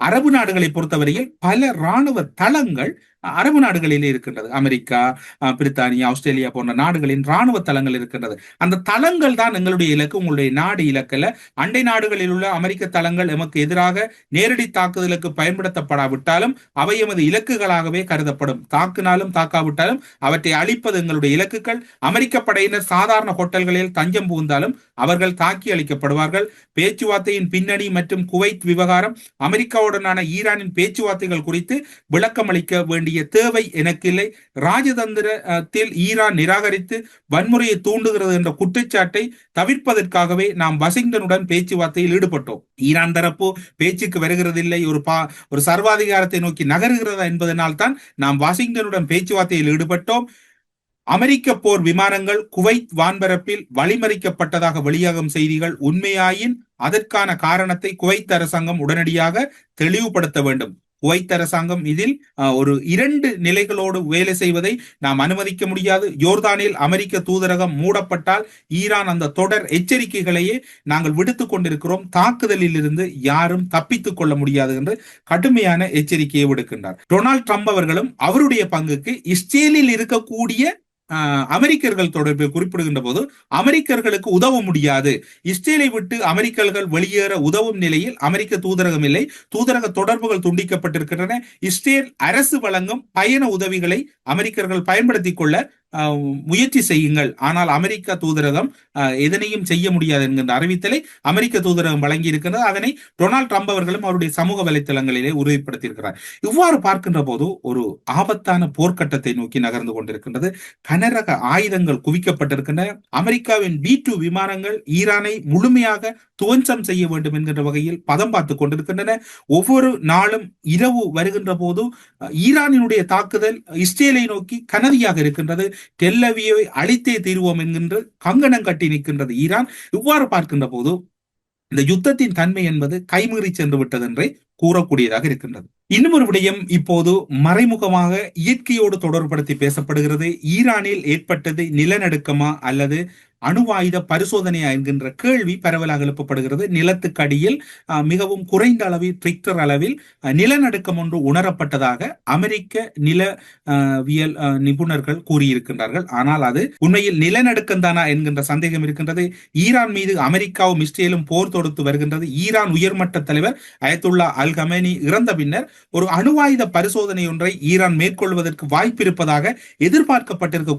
அரபு நாடுகளை பொறுத்தவரையில் பல ராணுவ தளங்கள் அரபு நாடுகளிலே இருக்கின்றது. அமெரிக்கா, பிரித்தானியா, ஆஸ்திரேலியா போன்ற நாடுகளின் ராணுவ தளங்கள் இருக்கின்றது. அந்த தளங்கள் தான் எங்களுடைய இலக்கு, உங்களுடைய நாடு இலக்கல்ல. அண்டை நாடுகளில் உள்ள அமெரிக்க தளங்கள் எமக்கு எதிராக நேரடி தாக்குதலுக்கு பயன்படுத்தப்படாவிட்டாலும் அவை எமது இலக்குகளாகவே கருதப்படும். தாக்குனாலும் தாக்காவிட்டாலும் அவற்றை அழிப்பது எங்களுடைய இலக்குகள். அமெரிக்க படையினர் சாதாரண ஹோட்டல்களில் தஞ்சம் புகுந்தாலும் அவர்கள் தாக்கி அளிக்கப்படுவார்கள். பேச்சுவார்த்தையின் பின்னணி மற்றும் குவைத் விவகாரம், அமெரிக்காவுடனான ஈரானின் பேச்சுவார்த்தைகள் குறித்து விளக்கம் அளிக்க வேண்டிய தேவை எனக்கு இல்லை. ராஜதந்திரத்தில் ஈரான் நிராகரித்து வன்முறையை தூண்டுகிறது என்ற குற்றச்சாட்டை தவிர்ப்பதற்காகவே நாம் வாஷிங்டனுடன் பேச்சுவார்த்தையில் ஈடுபட்டோம். ஈரான் தரப்பு பேச்சுக்கு வருகிறதில்லை, ஒரு சர்வாதிகாரத்தை நோக்கி நகருகிறதா என்பதனால் தான் நாம் வாஷிங்டனுடன் பேச்சுவார்த்தையில் ஈடுபட்டோம். அமெரிக்க போர் விமானங்கள் குவைத் வான்பரப்பில் வழிமறிக்கப்பட்டதாக வெளியாகும் செய்திகள் உண்மையாயின் அதற்கான காரணத்தை குவைத் அரசாங்கம் உடனடியாக தெளிவுபடுத்த வேண்டும். குவைத் அரசாங்கம் இதில் ஒரு 2 நிலைகளோடு வேலை செய்வதை நாம் அனுமதிக்க முடியாது. யோர்தானில் அமெரிக்க தூதரகம் மூடப்பட்டால் ஈரான் அந்த தொடர் எச்சரிக்கைகளையே நாங்கள் விடுத்துக் கொண்டிருக்கிறோம். தாக்குதலில் இருந்து யாரும் தப்பித்துக் கொள்ள முடியாது என்று கடுமையான எச்சரிக்கையை விடுக்கின்றார். டொனால்ட் ட்ரம்ப் அவர்களும் அவருடைய பங்குக்கு இஸ்ரேலில் இருக்கக்கூடிய அமெரிக்கர்கள் தொடர்பில் குறிப்பிடுகின்ற போது அமெரிக்கர்களுக்கு உதவ முடியாது, இஸ்ரேலை விட்டு அமெரிக்கர்கள் வெளியேற உதவும் நிலையில் அமெரிக்க தூதரகம் இல்லை, தூதரக தொடர்புகள் துண்டிக்கப்பட்டிருக்கின்றன, இஸ்ரேல் அரசு வழங்கும் பயண உதவிகளை அமெரிக்கர்கள் பயன்படுத்திக் கொள்ள முயற்சி செய்யுங்கள், ஆனால் அமெரிக்க தூதரகம் எதனையும் செய்ய முடியாது என்கின்ற அறிவித்தலை அமெரிக்க தூதரகம் வழங்கி இருக்கின்றது. அதனை டொனால்ட் ட்ரம்ப் அவர்களும் அவருடைய சமூக வலைத்தளங்களிலே உறுதிப்படுத்தியிருக்கிறார். இவ்வாறு பார்க்கின்ற போது ஒரு ஆபத்தான போர்க்கட்டத்தை நோக்கி நகர்ந்து கொண்டிருக்கின்றது. கனரக ஆயுதங்கள் குவிக்கப்பட்டிருக்கின்றன. அமெரிக்காவின் B-2 விமானங்கள் ஈரானை முழுமையாக துவம்சம் செய்ய வேண்டும் என்கின்ற வகையில் பதம் பார்த்துக் கொண்டிருக்கின்றன. ஒவ்வொரு நாளும் இரவு வருகின்ற போது ஈரானினுடைய தாக்குதல் இஸ்ரேலை நோக்கி கனதியாக இருக்கின்றது. டெல் அவீவை அழித்தே தீர்வோம் என்கின்ற கங்கணம் கட்டி நிற்கின்றது ஈரான். இவ்வாறு பார்க்கின்ற போது இந்த யுத்தத்தின் தன்மை என்பது கைமீறி சென்று விட்டது என்றே கூறக்கூடியதாக இருக்கின்றது. இன்னும் ஒரு விடயம் இப்போது மறைமுகமாக இயற்கையோடு தொடர்படுத்தி பேசப்படுகிறது. ஈரானில் ஏற்பட்டது நிலநடுக்கமா அல்லது அணுவாயுத பரிசோதனையா என்கின்ற கேள்வி பரவலாக எழுப்பப்படுகிறது. நிலத்துக்கு அடியில் மிகவும் குறைந்த அளவில் ரிக்டர் அளவில் நிலநடுக்கம் ஒன்று உணரப்பட்டதாக அமெரிக்க நிலவியல் நிபுணர்கள் கூறியிருக்கின்றார்கள். ஆனால் அது உண்மையில் நிலநடுக்கம் தானா என்கின்ற சந்தேகம் இருக்கின்றது. ஈரான் மீது அமெரிக்காவும் இஸ்ரேலும் போர் தொடுத்து வருகின்றது. ஈரான் உயர்மட்ட தலைவர் அயத்துல்லா அல் கமேனி இறந்த பின்னர் ஒரு அணுவாயுத பரிசோதனை ஒன்றை ஈரான் மேற்கொள்வதற்கு வாய்ப்பு இருப்பதாக எதிர்பார்க்கப்பட்டிருக்க